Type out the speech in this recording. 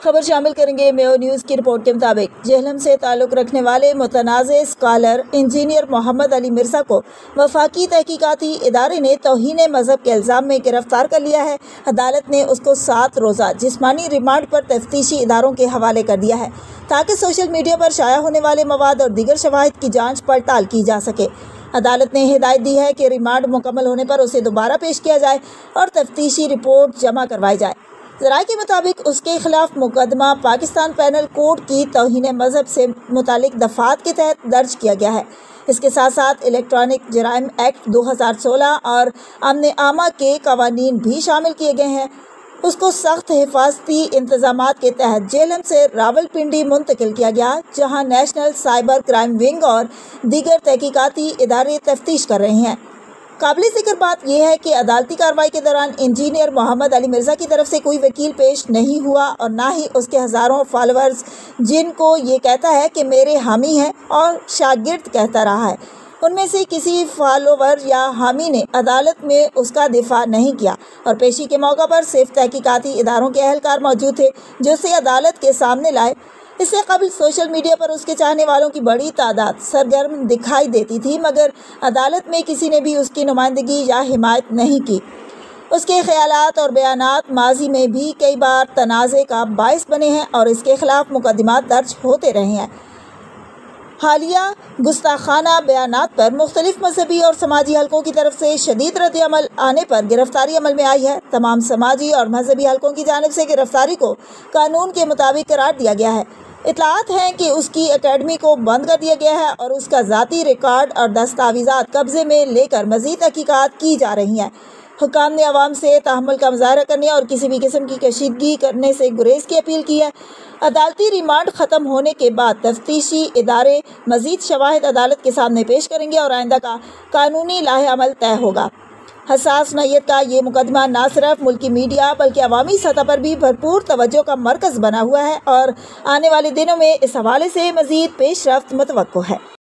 خبر شامل کریں گے میو نیوز کی رپورٹ کے مطابق جہلم سے تعلق رکھنے والے متنازع اسکالر انجینئر محمد علی مرزا کو وفاقی تحقیقاتی ادارے نے توہین مذہب کے الزام میں گرفتار کر لیا ہے۔ عدالت نے اس کو 7 روزہ جسمانی ریمانڈ پر تفتیشی اداروں کے حوالے کر دیا ہے تاکہ سوشل میڈیا پر شائع ہونے والے مواد اور دیگر شواہد کی جانچ پڑتال کی جا سکے۔ عدالت نے ہدایت دی ہے کہ ریمانڈ مکمل ہونے پر اسے دوبارہ پیش کیا جائے اور تفتیشی رپورٹ جمع کروائی جائے۔ ذرائع کے مطابق اس کے خلاف مقدمہ پاکستان پینل کوڈ کی توہین مذہب سے متعلق دفعات کے تحت درج کیا گیا ہے۔ اس کے ساتھ ساتھ الیکٹرانک جرائم ایکٹ 2016 اور امن عامہ کے قوانین بھی شامل کیے گئے ہیں۔ اس کو سخت حفاظتی انتظامات کے تحت جہلم سے راولپنڈی منتقل کیا گیا، جہاں نیشنل سائبر کرائم ونگ اور دیگر تحقیقاتی ادارے تفتیش کر رہے ہیں۔ قابل ذکر بات یہ ہے کہ عدالتی کارروائی کے دوران انجینئر محمد علی مرزا کی طرف سے کوئی وکیل پیش نہیں ہوا اور نہ ہی اس کے ہزاروں فالوورز جن کو یہ کہتا ہے کہ میرے حامی ہیں اور شاگرد کہتا رہا ہے، ان میں سے کسی فالوور یا حامی نے عدالت میں اس کا دفاع نہیں کیا اور پیشی کے موقع پر صرف تحقیقاتی اداروں کے اہلکار موجود تھے جو اسے عدالت کے سامنے لائے۔ اس سے قبل سوشل میڈیا پر اس کے چاہنے والوں کی بڑی تعداد سرگرم دکھائی دیتی تھی، مگر عدالت میں کسی نے بھی اس کی نمائندگی یا حمایت نہیں کی۔ اس کے خیالات اور بیانات ماضی میں بھی کئی بار تنازع کا باعث بنے ہیں اور اس کے خلاف مقدمات درج ہوتے رہے ہیں۔ حالیہ گستاخانہ بیانات پر مختلف مذہبی اور سماجی حلقوں کی طرف سے شدید رد عمل آنے پر گرفتاری عمل میں آئی ہے۔ تمام سماجی اور مذہبی حلقوں کی جانب سے گرفتاری کو قانون کے مطابق قرار دیا گیا ہے۔ اطلاعات ہیں کہ اس کی اکیڈمی کو بند کر دیا گیا ہے اور اس کا ذاتی ریکارڈ اور دستاویزات قبضے میں لے کر مزید تحقیقات کی جا رہی ہیں۔ حکام نے عوام سے تحمل کا مظاہرہ کرنے اور کسی بھی قسم کی کشیدگی کرنے سے گریز کی اپیل کی ہے۔ عدالتی ریمانڈ ختم ہونے کے بعد تفتیشی ادارے مزید شواہد عدالت کے سامنے پیش کریں گے اور آئندہ کا قانونی لاہ عمل طے ہوگا۔ حساس نوعیت کا یہ مقدمہ نہ صرف ملکی میڈیا بلکہ عوامی سطح پر بھی بھرپور توجہ کا مرکز بنا ہوا ہے اور آنے والے دنوں میں اس حوالے سے مزید پیش رفت متوقع ہے۔